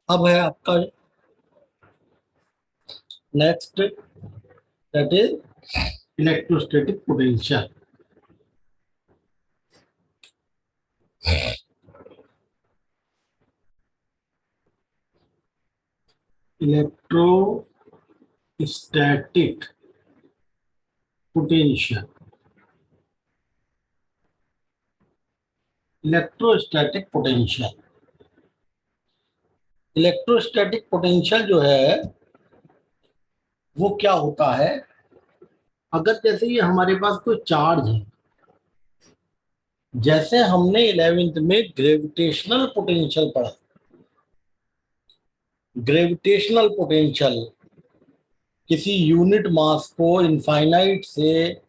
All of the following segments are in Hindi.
अब है आपका next, that is electrostatic potential. Electrostatic potential. Electrostatic potential, electrostatic potential जो है वो क्या होता है? अगर जैसे ये हमारे पास कोई चार्ज है, जैसे हमने 11वीं में ग्रेविटेशनल पोटेंशियल पढ़ा। ग्रेविटेशनल पोटेंशियल किसी यूनिट मास को इनफाइनाइट से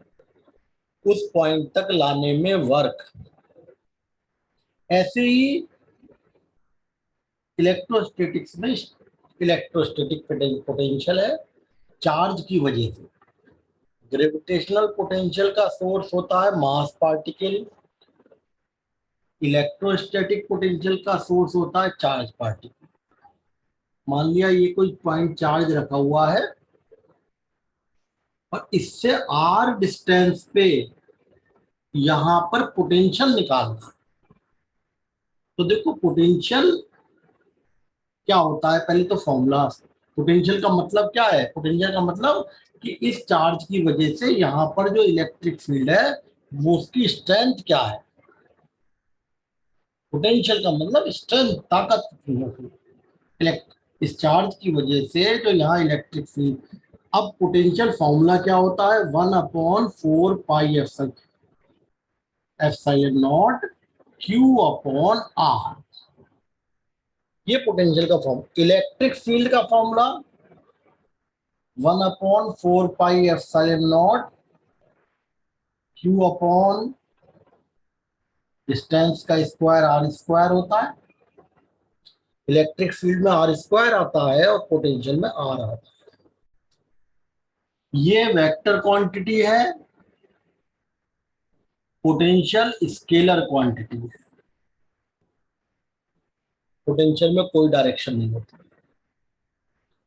उस पॉइंट तक लाने में वर्क। ऐसे ही इलेक्ट्रोस्टैटिक्स में इलेक्ट्रोस्टैटिक पोटेंशियल है चार्ज की वजह से। ग्रेविटेशनल पोटेंशियल का सोर्स होता है मास पार्टिकल, इलेक्ट्रोस्टैटिक पोटेंशियल का सोर्स होता है चार्ज पार्टिकल। मान लिया ये कोई पॉइंट चार्ज रखा हुआ है और इससे आर डिस्टेंस पे यहां पर पोटेंशियल निकालना। तो देखो पोटेंशियल क्या होता है, पहले तो फॉर्मूला। पोटेंशियल का मतलब क्या है? पोटेंशियल का मतलब कि इस चार्ज की वजह से यहाँ पर जो इलेक्ट्रिक फील्ड है वो उसकी स्ट्रेंथ क्या है। पोटेंशियल का मतलब स्ट्रेंथ, ताकत कितनी होगी इस चार्ज की वजह से जो यहाँ इलेक्ट्रिक फील्ड। अब पोटेंशियल फॉर्मूला क्या होता है? 1/4 pi epsilon not Q upon are. ये पोटेंशियल का फॉर्म। इलेक्ट्रिक फील्ड का formula 1/4 pi epsilon not Q upon distance का स्क्वायर आर स्क्वायर होता है। इलेक्ट्रिक फील्ड में आर स्क्वायर आता है और पोटेंशियल में आर आता है। ये वेक्टर क्वांटिटी है, पोटेंशियल स्केलर क्वांटिटी है। पोटेंशियल में कोई डायरेक्शन नहीं होती।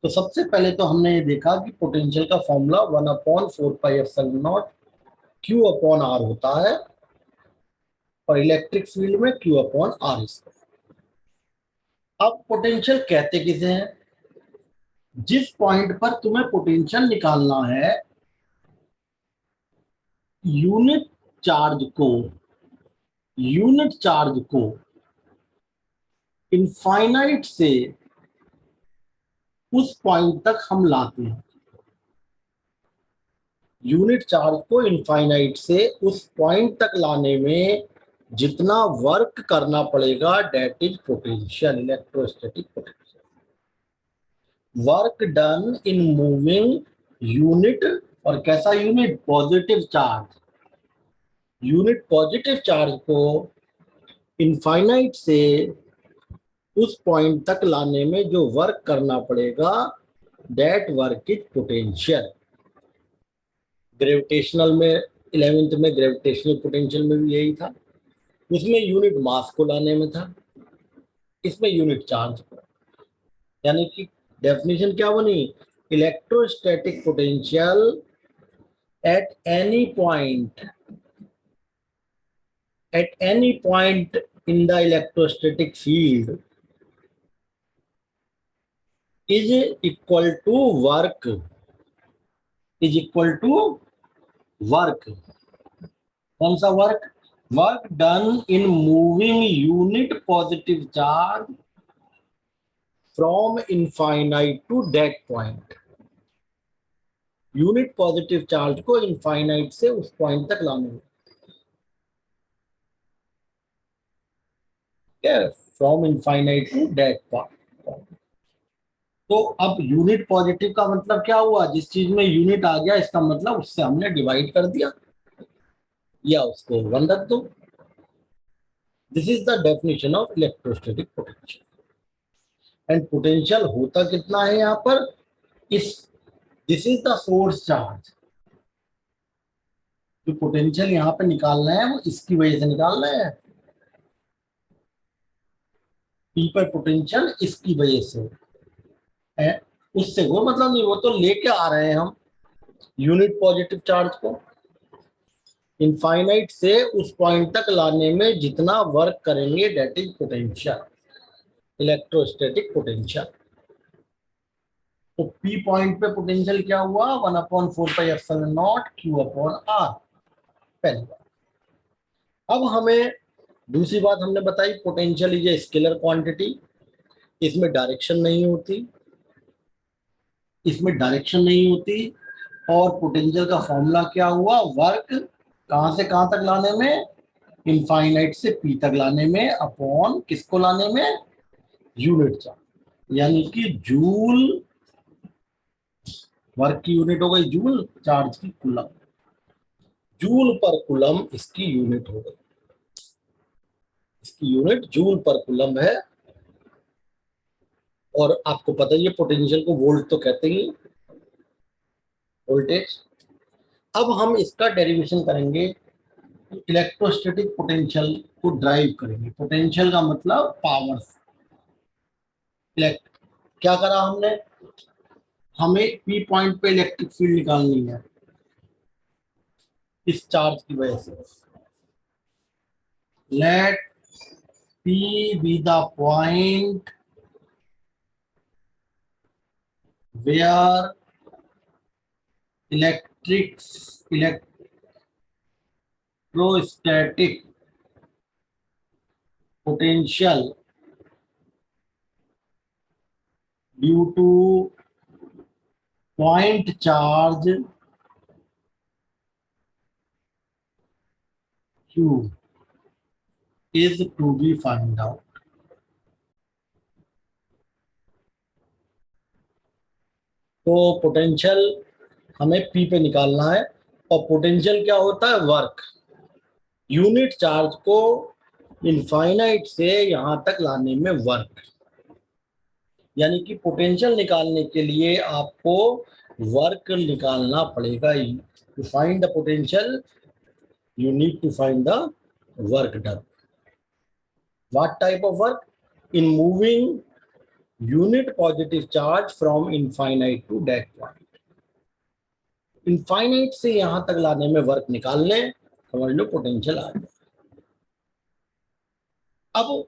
तो सबसे पहले तो हमने ये देखा कि पोटेंशियल का formula 1/4 pi epsilon not Q upon R होता है और इलेक्ट्रिक फील्ड में क्यू अपॉन आर स्क्वायर। अब पोटेंशियल कहते किसे हैं? जिस पॉइंट पर तुम्हें पोटेंशियल निकालना है, यूनिट चार्ज को यूनिट चार्ज को इनफाइनाइट से उस पॉइंट तक हम लाते हैं। यूनिट चार्ज को इनफाइनाइट से उस पॉइंट तक लाने में जितना वर्क करना पड़ेगा, that is potential, electrostatic potential. Work done in moving unit. और कैसा unit? Positive charge. Unit positive charge को इनफाइनाइट से उस पॉइंट तक लाने में जो वर्क करना पड़ेगा, that work is potential. Gravitational में 11वीं में ग्रेविटेशनल पोटेंशियल में भी यही था। उसमें यूनिट मास को लाने में था, इसमें यूनिट चार्ज। यानी कि डेफिनेशन क्या बनी? Electrostatic potential at any point in the electrostatic field is equal to work, is equal to work। कौन सा work? Work done in moving unit positive charge from infinite to that point. Unit positive charge को इनफाइनाइट से उस पॉइंट तक लाने में, from infinite to that point. तो अब यूनिट पॉजिटिव का मतलब क्या हुआ? जिस चीज में यूनिट आ गया, इसका मतलब उससे हमने डिवाइड कर दिया या उसको 1 रख दो। This is the definition of electrostatic potential. And potential होता कितना है यहाँ पर? इस this is the source charge. जो पोटेंशियल यहाँ पे निकालना है वो इसकी वजह से निकालना है। पी पर पोटेंशियल इसकी वजह से है, उससे वो मतलब नहीं, वो तो लेके आ रहे हैं हम यूनिट पॉजिटिव चार्ज को इनफाइनाइट से उस पॉइंट तक लाने में जितना वर्क करेंगे that is potential, electrostatic potential. तो पी पॉइंट पे पोटेंशियल क्या हुआ, 1/4πε0 Q/R, पहली बात। अब हमें दूसरी बात हमने बताई, potential is a scalar quantity, इसमें डायरेक्शन नहीं होती, इसमें डायरेक्शन नहीं होती। और पोटेंशियल का फॉर्मूला क्या हुआ, वर्क कहां से कहां तक लाने में, इनफाइनाइट से पी तक लाने में, अपॉन किसको लाने में, यूनिट चार्ज, यानी कि जूल, वर्क की यूनिट हो गई जूल, चार्ज की कूलम, जूल पर कूलम इसकी यूनिट हो गई, इसकी यूनिट जूल पर कूलम है। और आपको पता ही है पोटेंशियल को वोल्ट तो कहते ही, वोल्टेज। अब हम इसका डेरिवेशन करेंगे, इलेक्ट्रोस्टैटिक पोटेंशियल को ड्राइव करेंगे। पोटेंशियल का मतलब पावर। क्या करा हमने, हमें पी पॉइंट पे इलेक्ट्रिक फील्ड निकालनी है इस चार्ज की वजह से। Let P be the point where electrostatic potential due to point charge Q is to be find out। तो पोटेंशियल हमें P पे निकालना है, और पोटेंशियल क्या होता है, वर्क, यूनिट चार्ज को इनफाइनाइट से यहां तक लाने में वर्क। यानी कि पोटेंशियल निकालने के लिए आपको वर्क निकालना पड़ेगा। To find the potential you need to find the work done। What type of work? In moving unit positive charge from infinite to that point। Infinite से यहां तक लाने में वर्क निकाल लें, समझ लो पोटेंशियल आ गया। अब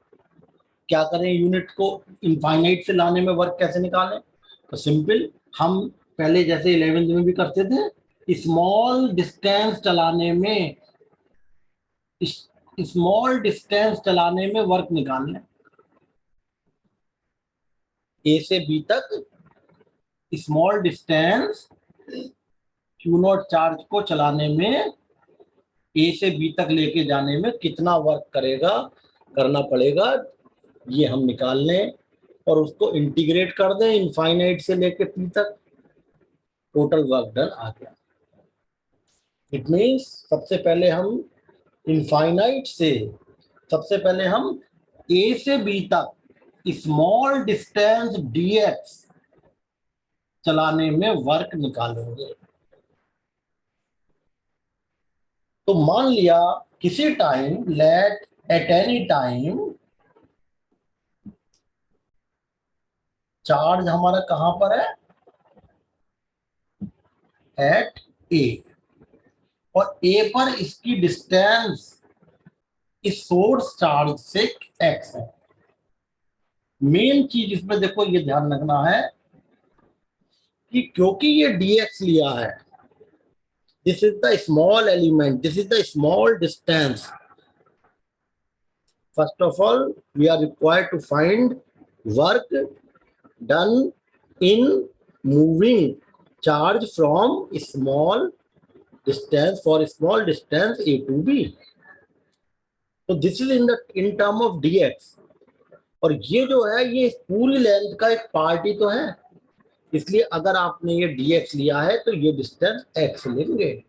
क्या करें, यूनिट को इनफाइनाइट से लाने में वर्क कैसे निकालें, तो सिंपल, हम पहले जैसे 11th में भी करते थे, स्मॉल डिस्टेंस चलाने में, स्मॉल डिस्टेंस चलाने में वर्क निकालना, ए से बी तक स्मॉल डिस्टेंस Q0 चार्ज को चलाने में, ए से बी तक लेके जाने में कितना वर्क करेगा, करना पड़ेगा, ये हम निकाल लें और उसको इंटीग्रेट कर दें इनफाइनाइट से लेके पी तक, टोटल वर्क डन आ गया। इट मीन्स सबसे पहले हम इनफाइनाइट से, सबसे पहले हम ए से बी तक स्मॉल डिस्टेंस dx चलाने में वर्क निकालेंगे। तो मान लिया किसी time, let at any time, charge हमारा कहां पर है, एट ए, और ए पर इसकी डिस्टेंस इस सोर्स चार्ज से x है। मेन चीज इसमें देखो, ये ध्यान रखना है कि क्योंकि ये dx लिया है, this is the small element, this is the small distance, first of all we are required to find work done in moving charge from small distance, for small distance a to b। तो this is in term of dx, और ये जो है ये पूरी लेंथ का एक पार्ट ही तो है, इसलिए अगर आपने ये dx लिया है तो ये डिस्टेंस x लेंगे।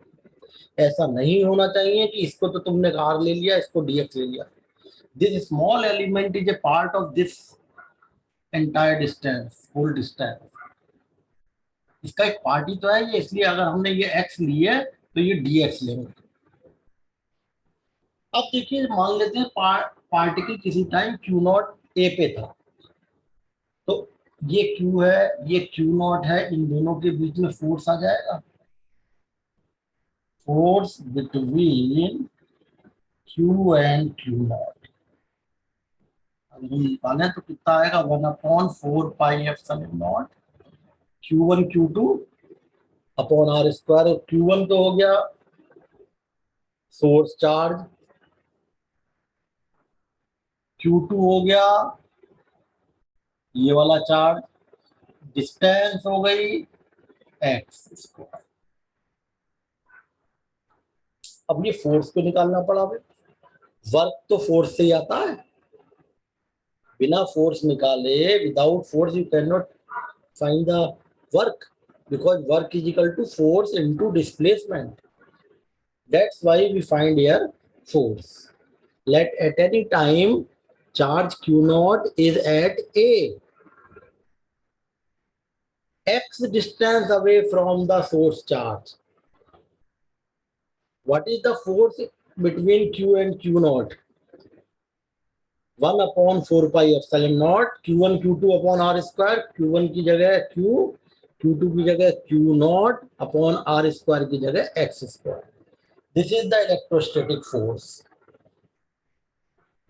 ऐसा नहीं होना चाहिए कि इसको तो तुमने r ले लिया, इसको dx ले लिया। This small element is a part of this entire distance, whole distance, इसका एक पार्ट ही तो है ये, इसलिए अगर हमने ये x ली है तो ये dx लेंगे। अब देखिए, मान लेते हैं पार्टिकल किसी टाइम Q0 ए पे था, तो ये क्यू है, ये क्यू नॉट है, इन दोनों के बीच में फोर्स आ जाएगा, force between Q and Q naught. अब हम निकालें तो कितना आएगा, 1/4 pi epsilon naught Q1 Q2 upon R square. Q1 तो हो गया सोर्स चार्ज, Q2 हो गया ये वाला चार्ज, डिस्टेंस हो गई एक्स स्क्वायर। अब ये फोर्स को निकालना पड़ा भाई, वर्क तो फोर्स से ही आता है, बिना फोर्स निकाले, without force you can not find the work, because work is equal to force into displacement. That's why we find here force. Let at any time charge Q naught is at A, x distance away from the source charge. What is the force between Q and Q naught? 1/4 pi epsilon naught Q1 Q2 upon R square. Q1 की जगह Q, Q2 की जगह Q naught upon R square की जगह X square. This is the electrostatic force.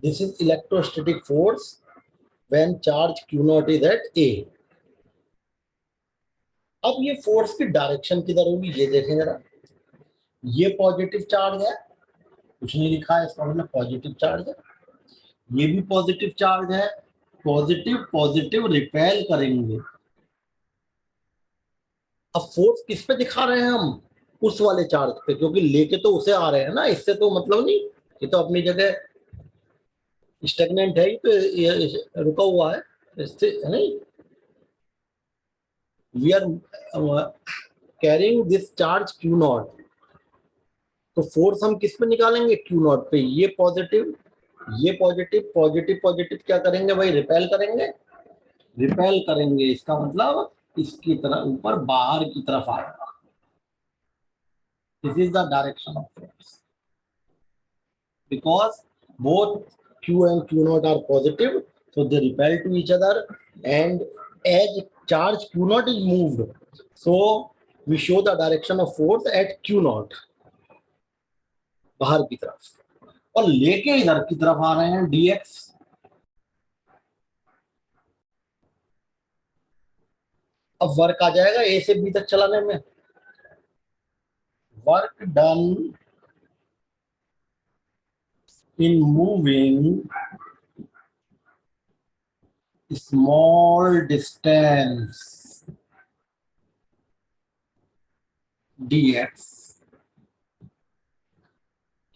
This is electrostatic force when charge Q naught is at A. अब ये फोर्स की डायरेक्शन किधर होगी ये देखें जरा। ये पॉजिटिव चार्ज है, कुछ नहीं लिखा है, इसका मतलब पॉजिटिव चार्ज है। ये भी पॉजिटिव चार्ज है, पॉजिटिव पॉजिटिव रिपेल करेंगे। अब फोर्स किस पे दिखा रहे हैं हम, उस वाले चार्ज पे, क्योंकि लेके तो उसे आ रहे हैं ना, इससे तो मतलब नहीं, ये तो अपनी जगह स्टेगनेंट है, तो ये रुका हुआ है, इससे नहीं। We are carrying this charge Q naught, तो फोर्स हम किस पे निकालेंगे, Q नॉट पे। ये पॉजिटिव, ये पॉजिटिव, पॉजिटिव पॉजिटिव क्या करेंगे भाई, रिपेल करेंगे, रिपेल करेंगे, इसका मतलब इसकी तरफ ऊपर बाहर की तरफ आएगा। This is the direction of force, because both Q and Q naught are positive, so they repel to each other, and as charge Q naught is moved, so we show the direction of force at Q naught, बाहर की तरफ, और लेके इधर की तरफ आ रहे हैं dx। अब वर्क आ जाएगा A से B तक चलाने में, work done in moving small distance dx।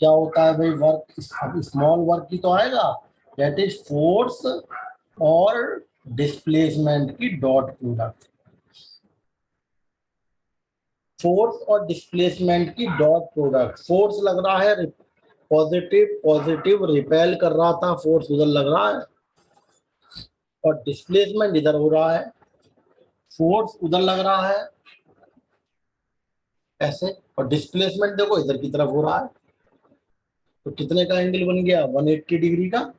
क्या होता है भाई वर्क, अब स्मॉल वर्क की तो आएगा, दैट इज फोर्स और डिस्प्लेसमेंट की डॉट प्रोडक्ट, फोर्स और डिस्प्लेसमेंट की डॉट प्रोडक्ट। फोर्स लग रहा है पॉजिटिव पॉजिटिव रिपेल कर रहा था, फोर्स उधर लग रहा है, और डिस्प्लेसमेंट इधर हो रहा है, फोर्स उधर लग रहा है ऐसे, और डिस्प्लेसमेंट देखो इधर की तरफ हो रहा है। तो कितने का एंगल बन गया, 180 डिग्री का,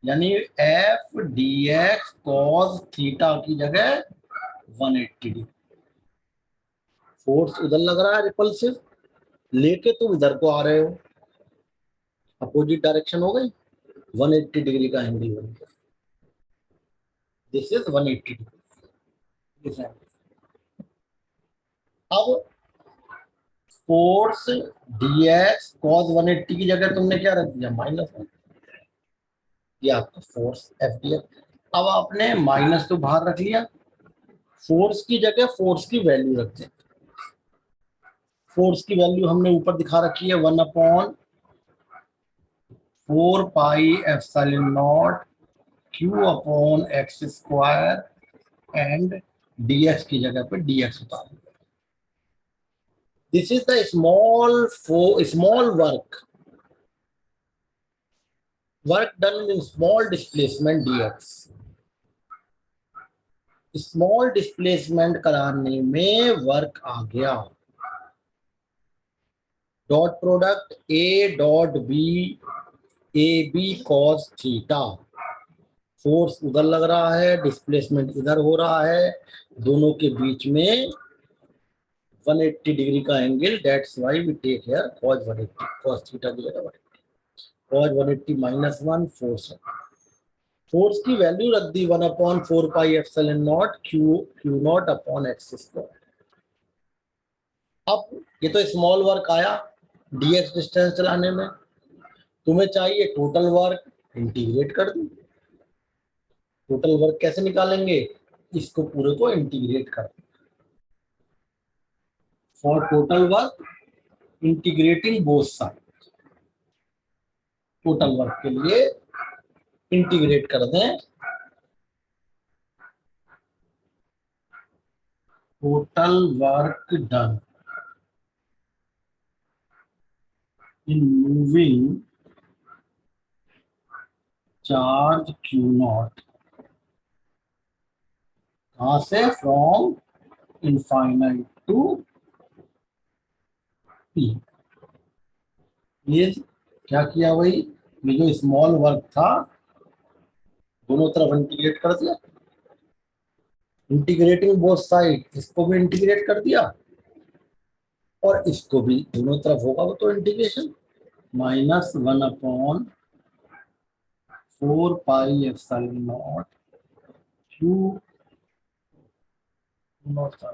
यानी F D x cos theta की जगह 180 डिग्री। फोर्स उधर लग रहा है रिपल्सिव, लेके तुम इधर को आ रहे हो, अपोजिट डायरेक्शन हो गई, 180 डिग्री का एंगल बन गया। This is 180 degree. अब फोर्स डी एक्स कॉस 180 की जगह तुमने क्या रख दिया, -1, ये आपका फोर्स एफ डी एक्स। अब आपने माइनस तो बाहर रख लिया, फोर्स की जगह फोर्स की वैल्यू रखते हैं। फोर्स की वैल्यू हमने ऊपर दिखा रखी है, 1/4 pi epsilon not Q upon x square and dx की जगह पे dx उतार दिया। This is the small work done in small displacement dx। Small displacement कराने में वर्क आ गया, dot product A dot B AB cos theta, force उधर लग रहा है, डिस्प्लेसमेंट इधर हो रहा है, दोनों के बीच में 180 डिग्री का angle, that's why we take here cos 180, cos theta की जगह 180, cos 180 -1 फोर्स। फोर्स की वैल्यू रख दी 1/4 pi epsilon not q not upon x square. अब ये तो स्मॉल वर्क आया डीएक्स डिस्टेंस चलाने में, तुम्हें चाहिए टोटल वर्क, इंटीग्रेट कर दो। टोटल वर्क कैसे निकालेंगे, इसको पूरे को इंटीग्रेट कर दो। For total work integrating both side, total work के लिए इंटीग्रेट कर दें। Total work done in moving charge q not, कहां से, फ्रॉम इनफाइनाइट टू पी। ये क्या किया भाई, ये जो स्मॉल वर्क था दोनों तरफ इंटीग्रेट कर दिया, इंटीग्रेटिंग बोथ साइड, इसको भी इंटीग्रेट कर दिया और इसको भी, दोनों तरफ होगा वो तो integration, -1/4 pi epsilon not q not था,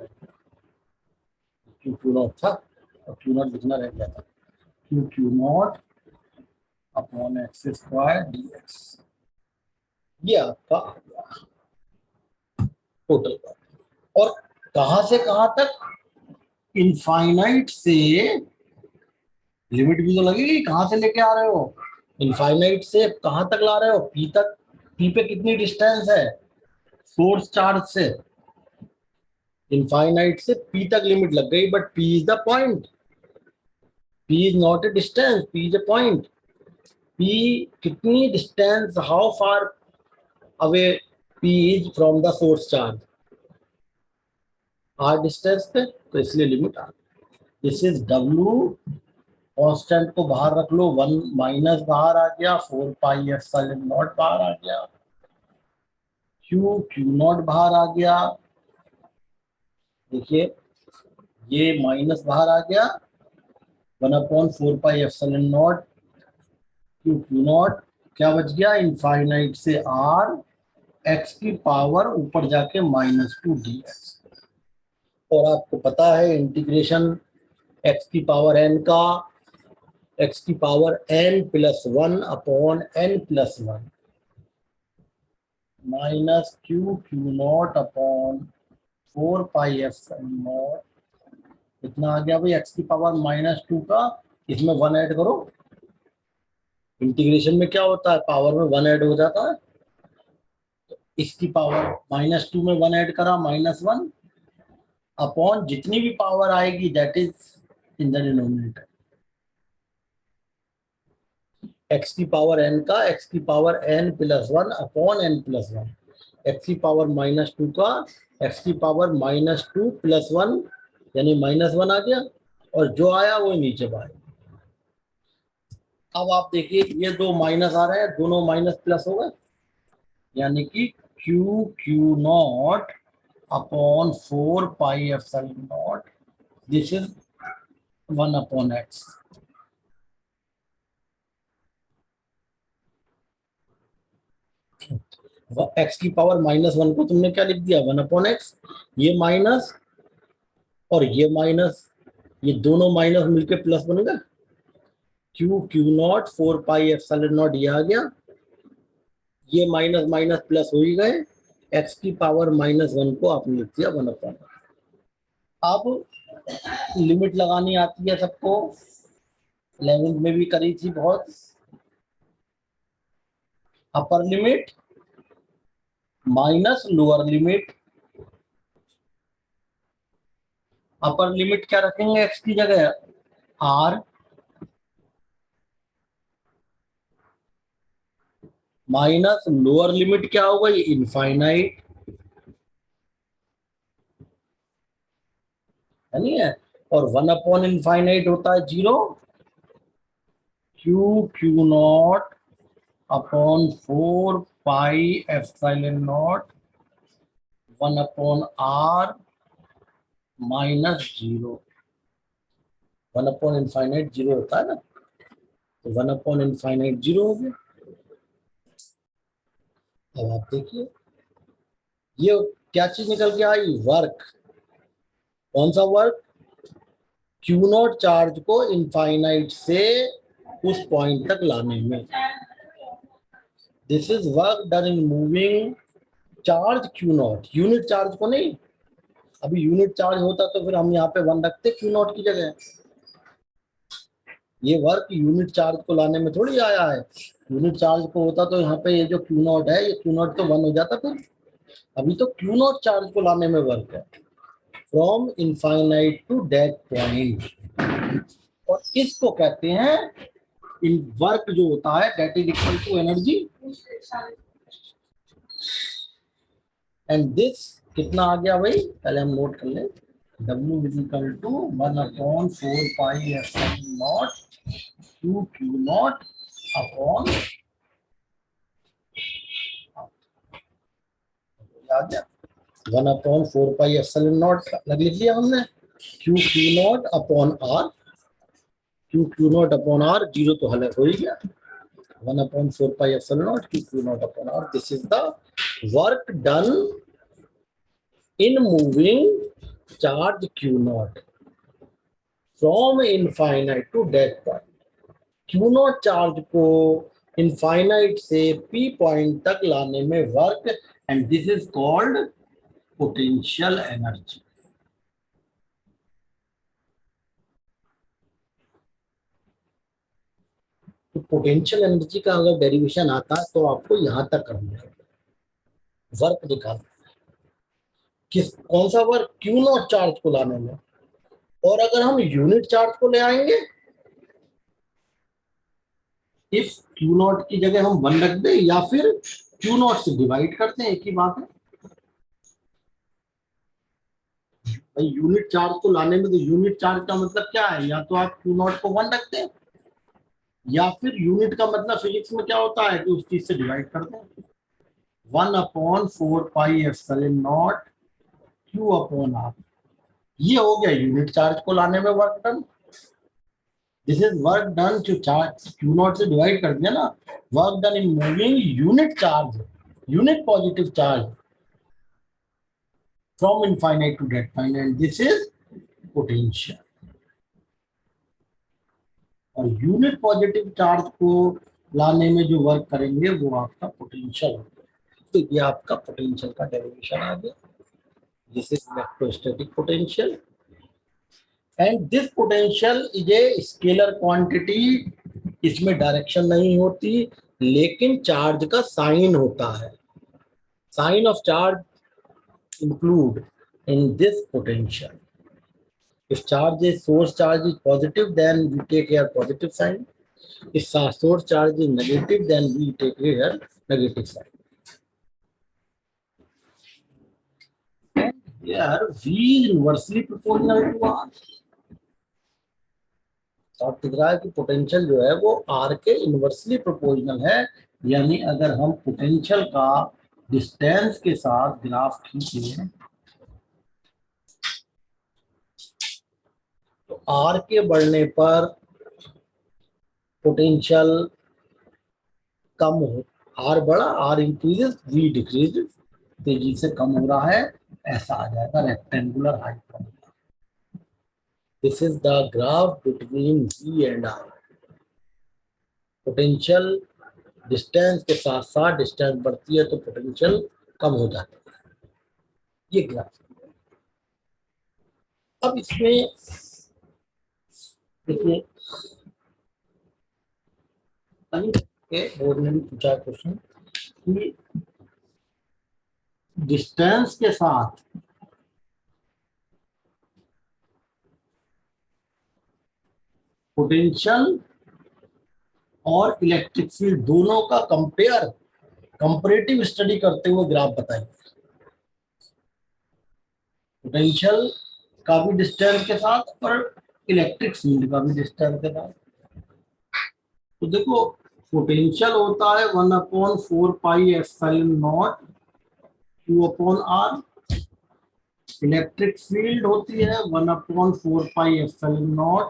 क्यू नॉट था और क्यू नॉट लिखना रह गया था, Q not upon x square dx। ये आपका आ गया टोटल वर्क। और कहां से कहां तक, इनफाइनाइट से, लिमिट भी तो लगेगी, कहां से लेके आ रहे हो, इनफाइनाइट से कहां तक ला रहे हो, पी तक। पी पे कितनी डिस्टेंस है सोर्स चार्ज से, इनफाइनाइट से पी तक लिमिट लग गई, but P is the point, P is not a distance, P is a point. P कितनी distance, how far away P is from the source charge, R distance पे, तो इसलिए लिमिट आ, दिस इज डब्ल्यू। कांस्टेंट को बाहर रख लो, 1 माइनस बाहर आ गया, 4 पाई एप्सिलॉन नॉट बाहर आ गया, क्यू नॉट बाहर आ गया, देखिए ये माइनस बाहर आ गया, 1/4 pi epsilon not q not, क्या बच गया, इनफाइनाइट से आर, एक्स की पावर ऊपर जाके -2 dx। और आपको पता है इंटीग्रेशन एक्स की पावर n का, एक्स की power n+1 upon n+1 -Q not upon 4 pi epsilon not, कितना आ गया भाई, एक्स की पावर -2 का, इसमें 1 ऐड करो, इंटीग्रेशन में क्या होता है, पावर में 1 ऐड हो जाता है, तो इसकी पावर -2 में 1 ऐड करा, -1 अपॉन जितनी भी पावर आएगी that is in the denominator, x की पावर n का, एक्स की power n+1 upon n+1, x की पावर -2 का, एक्स की पावर -2 + 1 यानी -1 आ गया, और जो आया वो नीचे आया। अब आप देखिए ये दो माइनस आ रहे हैं, दोनों माइनस प्लस हो गए, यानी कि Q not upon 4 pi epsilon not, this is 1/x। X की पावर -1 को तुमने क्या लिख दिया, 1/x, ये माइनस और ये माइनस, ये दोनों माइनस मिलके प्लस बन गए, Q not 4 pi epsilon not, ये आ गया, ये माइनस माइनस प्लस हो ही गए, एक्स की पावर -1 को आपने लिख दिया 1/x। अब लिमिट लगानी आती है सबको, 11th में भी करी थी बहुत, upper limit minus lower limit, upper limit क्या रखेंगे एक्स की जगह, आर, माइनस लोअर लिमिट क्या होगा, ये इनफाइनाइट है, नहीं है, और 1/इनफाइनाइट होता है 0, Q not upon 4 pi epsilon not 1/r -0। 1/∞ 0 होता है ना, तो 1/∞ 0 हो गया। अब आप देखिए ये क्या चीज निकल के आई, वर्क। कौन सा वर्क? क्यू नॉट चार्ज को इनफाइनाइट से उस पॉइंट तक लाने में। This is work done in moving charge q not, unit charge को नहीं। अभी यूनिट चार्ज होता तो फिर हम यहाँ पे 1 रखते क्यू नॉट की जगह। ये वर्क यूनिट चार्ज को लाने में थोड़ी आया है। यूनिट चार्ज को होता तो यहाँ पे ये जो क्यू नॉट है, ये क्यू नॉट तो 1 हो जाता फिर। अभी तो क्यू नॉट चार्ज को लाने में वर्क है, from infinite to that point. और इसको कहते हैं इन वर्क जो होता है that is equal to energy. And this कितना आ गया भाई, पहले हम नोट कर लें। W is equal to 1/4 pi epsilon not q not upon, आ गया 1/4 पाई एप्सिलॉन नॉट अलग लिख लिया हमने, q not upon r. Q not upon r, zero तो हल हो ही गया। 1/4 pi epsilon not q not upon r. This is the work done in moving charge q naught from infinite to that point। q naught charge को इनफाइनाइट से p पॉइंट तक लाने में work, and this is called potential energy. तो पोटेंशियल एनर्जी का अगर डेरिवेशन आता है तो आपको यहां तक करना है, वर्क निकालना। किस कौन सा वर्क? क्यू नॉट चार्ज को लाने में। और अगर हम यूनिट चार्ज को ले आएंगे, इफ क्यू नॉट की जगह हम 1 रख दें या फिर क्यू नॉट से डिवाइड करते हैं, एक ही बात है भाई। यूनिट चार्ज को लाने में तो यूनिट चार्ज का मतलब क्या है, या तो आप क्यू नॉट को 1 रखते हैं या फिर यूनिट का मतलब फिजिक्स में क्या होता है कि उस चीज से डिवाइड करते हैं। 1/4 pi epsilon not Q upon are, ये हो गया यूनिट चार्ज को लाने में work done. This is work done, जो चार्ज क्यू नॉट से डिवाइड कर दिया ना, work done in moving unit charge, unit positive charge from infinite to that point, and this is potential। और यूनिट पॉजिटिव चार्ज को लाने में जो वर्क करेंगे वो आपका पोटेंशियल होगा। तो ये आपका पोटेंशियल का डेरिवेशन आ गया। This is electrostatic potential, and this potential is a scalar quantity. इसमें डायरेक्शन नहीं होती, लेकिन चार्ज का साइन होता है। Sign of charge include in this potential। If charge is source charge is positive, then we take here positive sign. If source charge is negative, then we take here negative sign। And here V is inversely proportional to R। आप दिख रहा है कि पोटेंशियल जो है वो R के इनवर्सली प्रोपोर्शनल है। यानी अगर हम पोटेंशियल का डिस्टेंस के साथ ग्राफ खींचे तो R के बढ़ने पर पोटेंशियल कम हो, R बढ़ा, R इंक्रीजेस, V डिक्रीजेस, तेजी से कम हो रहा है, ऐसा आ जाएगा rectangular hyperbola. This is the graph between V and R। Potential distance के साथ साथ डिस्टेंस बढ़ती है तो पोटेंशियल कम हो जाता है, ये ग्राफ। अब इसमें देखिए बोर्ड ने भी पूछा क्वेश्चन कि डिस्टेंस के साथ पोटेंशियल और इलेक्ट्रिक फील्ड दोनों का कंपैरेटिव स्टडी करते हुए ग्राफ बताइए। पोटेंशियल का भी डिस्टेंस के साथ और इलेक्ट्रिक फील्ड का भी डिस्टेंस के साथ। तो देखो पोटेंशियल होता है 1/4 pi epsilon not Q/R। Electric field होती है 1/4 पाई एप्सिलॉन नॉट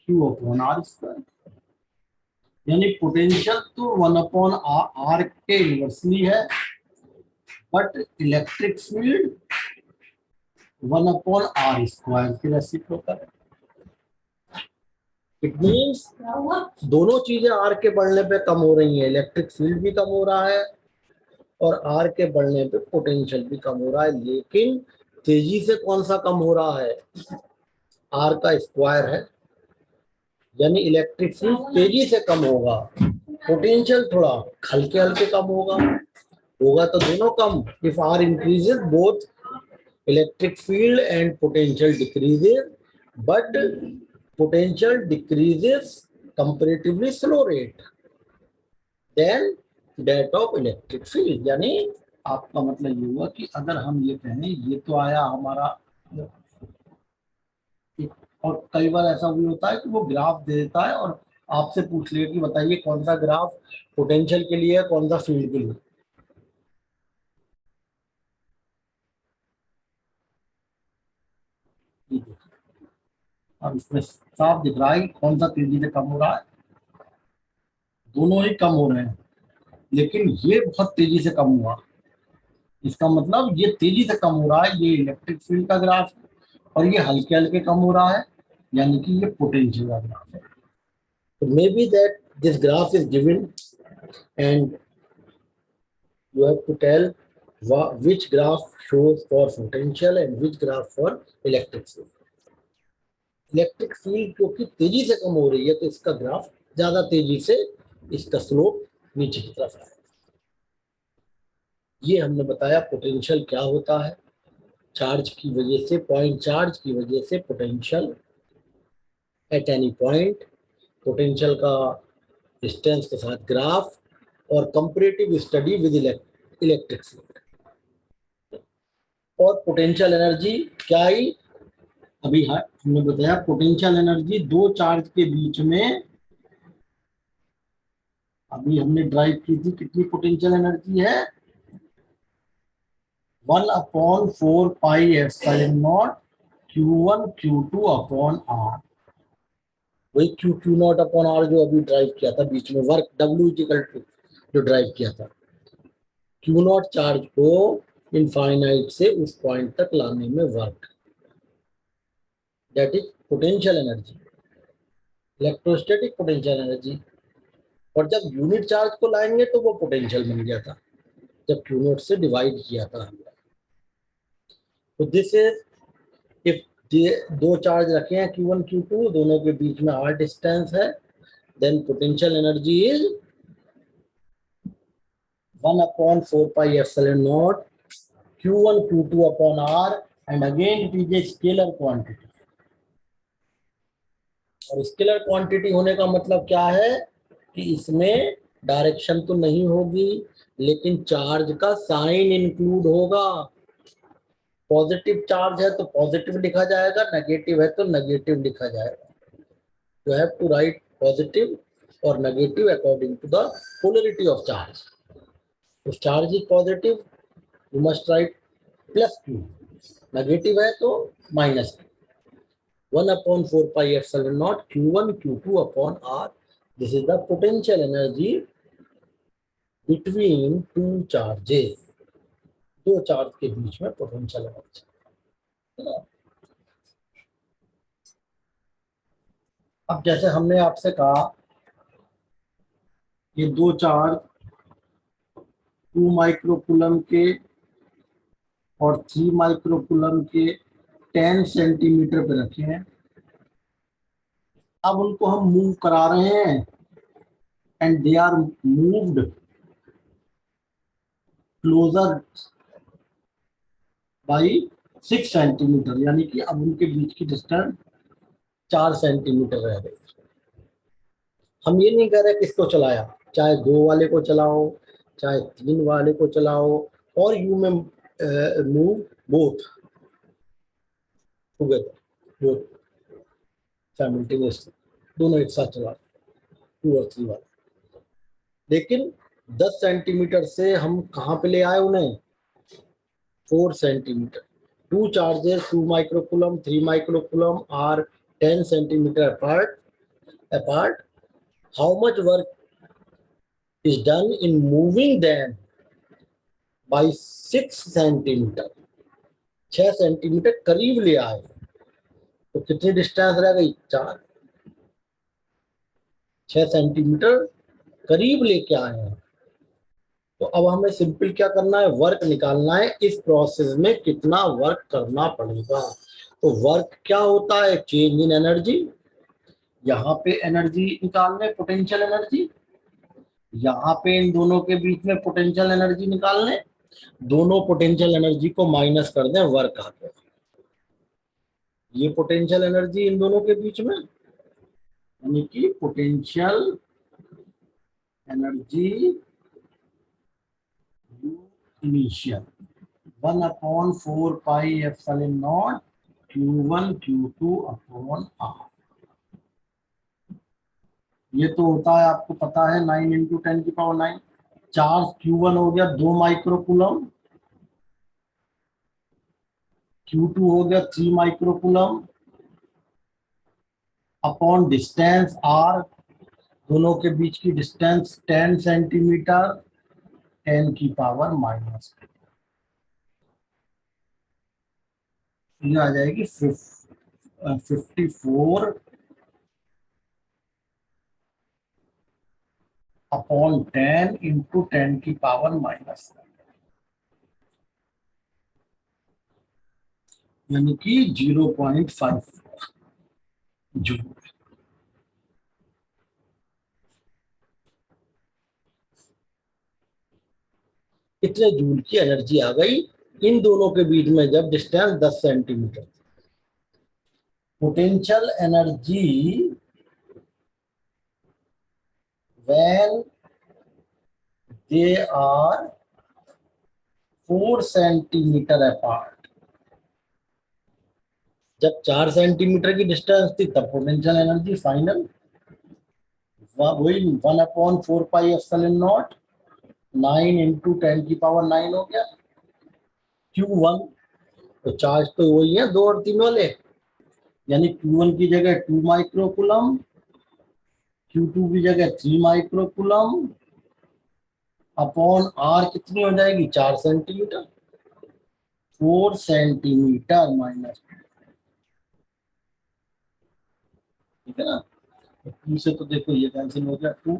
Q/R²। यानी पोटेंशियल तो 1/R के इनवर्सली है, बट इलेक्ट्रिक फील्ड 1/R² के रेसिप्रोकल है। इट मीन्स दोनों चीजें आर के बढ़ने पे कम हो रही हैं, इलेक्ट्रिक फील्ड भी कम हो रहा है और आर के बढ़ने पे पोटेंशियल भी कम हो रहा है। लेकिन तेजी से कौन सा कम हो रहा है? आर का स्क्वायर है, यानी इलेक्ट्रिक फील्ड तेजी से कम होगा, पोटेंशियल थोड़ा हल्के हल्के कम होगा तो दोनों कम। If r increases both electric field and potential decreases, but potential decreases comparatively slow rate than that of electric field। यानी आपका मतलब ये हुआ कि अगर हम ये कहें ये तो आया हमारा, और कई बार ऐसा भी होता है कि वो ग्राफ दे देता है और आपसे पूछ लिया कि बताइए कौन सा ग्राफ पोटेंशियल के लिए है, कौन सा फील्ड के लिए। अब इसमें साफ दिख रहा है कि कौन सा तेजी से कम हो रहा है। दोनों ही कम हो रहे हैं, लेकिन ये बहुत तेजी से कम हुआ। इसका मतलब ये तेजी से कम हो रहा है, ये इलेक्ट्रिक फील्ड का ग्राफ है, और ये हल्के हल्के कम हो रहा है, यानी कि ये पोटेंशियल का ग्राफ है। तो maybe that this graph is given and you have to tell which graph shows for potential and which graph for electric field। Electric field क्योंकि तेजी से कम हो रही है तो इसका ग्राफ ज्यादा तेजी से, इसका स्लोप नीचे की तरफ है। ये हमने बताया पोटेंशियल क्या होता है। चार्ज की वजह से, पॉइंट चार्ज की वजह से potential at any point, potential का डिस्टेंस के साथ ग्राफ, और comparative study with electric field. और पोटेंशियल एनर्जी क्या आई? अभी हमने बताया पोटेंशियल एनर्जी दो चार्ज के बीच में, अभी हमने ड्राइव की थी, कितनी पोटेंशियल एनर्जी है? 1/4 pi epsilon naught Q1 Q2/R। वही Q0/R जो अभी ड्राइव किया था बीच में, वर्क W जो ड्राइव किया था। Q0 चार्ज को इनफाइनाइट से उस पॉइंट तक लाने में work, that is potential energy, electrostatic potential energy. और जब यूनिट चार्ज को लाएंगे तो वो पोटेंशियल बन गया था जब Q0 से डिवाइड किया था हमने। तो दिस इज, इफ दो चार्ज रखे हैं Q1 Q2, दोनों के बीच में R डिस्टेंस है, then potential energy is 1/4 pi epsilon naught Q1 Q2/R, and again it is a scalar quantity। और स्केलर क्वांटिटी होने का मतलब क्या है कि इसमें डायरेक्शन तो नहीं होगी, लेकिन चार्ज का साइन इंक्लूड होगा। पॉजिटिव चार्ज है तो पॉजिटिव लिखा जाएगा, नेगेटिव है तो नेगेटिव लिखा जाएगा। You have to write positive और negative according to the polarity of charge. If charge is positive, you must write +Q. Negative है तो -Q। 1/4 pi epsilon naught Q1 Q2/R। This is the potential energy between two charges। दो चार्ज के बीच में पोटेंशियल एनर्जी। अब जैसे हमने आपसे कहा ये दो चार्ज 2 माइक्रोकूलम के और 3 माइक्रोकूलम के 10 सेंटीमीटर पे रखे हैं। अब उनको हम मूव करा रहे हैं and they are moved closer by 6 centimetre, यानी कि अब उनके बीच की डिस्टेंस 4 सेंटीमीटर रह गई। हम ये नहीं कह रहे किसको चलाया, चाहे 2 वाले को चलाओ चाहे 3 वाले को चलाओ, और यू में move both together, both simultaneously, दोनों एक साथ चला 2 और 3 वाले। लेकिन 10 सेंटीमीटर से हम कहाँ पे ले आए उन्हें, 4 centimetre. Two charges 2 microcoulomb 3 microcoulomb are 10 centimetre apart. How much work is done in moving them by 6 centimetre? 6 centimetre करीब ले आए तो कितनी डिस्टेंस रह गई, 4। 6 सेंटीमीटर करीब लेके आए हैं। तो अब हमें सिंपल क्या करना है, वर्क निकालना है, इस प्रोसेस में कितना वर्क करना पड़ेगा। तो वर्क क्या होता है, चेंज इन एनर्जी। यहाँ पे एनर्जी निकालने, पोटेंशियल एनर्जी। यहाँ पे इन दोनों के बीच में पोटेंशियल एनर्जी निकालने, दोनों पोटेंशियल एनर्जी को माइनस कर दें, वर्क आ गया। ये पोटेंशियल एनर्जी इन दोनों के बीच में, यानी कि potential energy initial 1/4 pi epsilon naught Q1 Q2 upon R। ये तो होता है, आपको पता है, 9 × 10⁹। चार्ज Q1 हो गया 2 माइक्रोकूलम, Q2 हो गया 3 माइक्रोकूलम अपॉन डिस्टेंस R, दोनों के बीच की डिस्टेंस 10 सेंटीमीटर 10⁻⁻। ये आ जाएगी 54 अपॉन 10 × 10⁻⁻, यानी कि 0.5 जूल। इतने जूल की एनर्जी आ गई इन दोनों के बीच में जब distance 10 centimetre. Potential energy when they are 4 centimetre apart. जब 4 सेंटीमीटर की डिस्टेंस थी तब पोटेंशियल एनर्जी फाइनल वही 1/4 पाई एप्सिलॉन नॉट 9 × 10⁻⁹ हो गया। Q1 तो चार्ज तो वही है 2 और 3 वाले, यानी Q1 की जगह 2 माइक्रोकूलम, Q2 की जगह 3 माइक्रोकूलम अपॉन R कितनी हो जाएगी, 4 सेंटीमीटर, 4 सेंटीमीटर माइनस, ठीक है ना। तो 2 से तो देखो ये कैंसिल हो गया, 2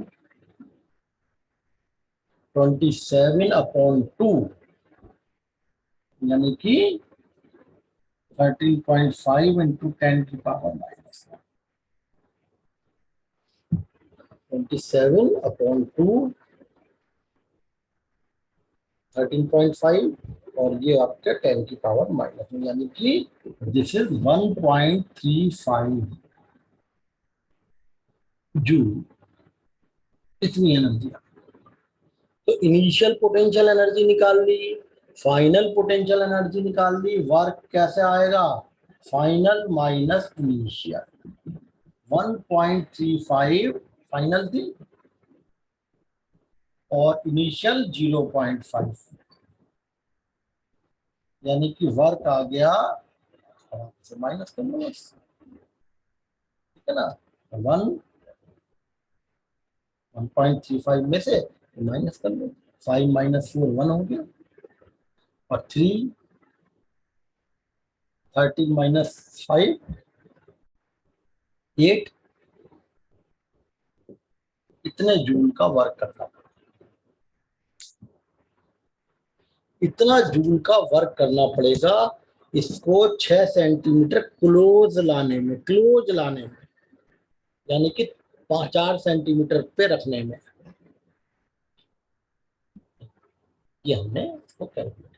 27/2 यानी कि 13.5 × 10⁻⁻। 27/2 13.5 और ये आपके 10⁻⁻, यानी कि दिस इज 1.35 जूल। इतनी एनर्जी। तो इनिशियल पोटेंशियल एनर्जी निकाल ली, फाइनल पोटेंशियल एनर्जी निकाल ली। वर्क कैसे आएगा, फाइनल माइनस इनिशियल। 1.35 फाइनल थी और इनिशियल 0.5, यानी कि वर्क आ गया, से माइनस कर लो बस, ठीक है ना। 1.35 में से माइनस कर लो, 5 - 4 1 हो गया, और 3 13 - 5 8। इतने जूल का वर्क करना पड़ेगा, इतना जूल का वर्क करना पड़ेगा इसको 6 सेंटीमीटर क्लोज लाने में, यानी कि 4 सेंटीमीटर पे रखने में। ये हमने इसको कैलकुलेट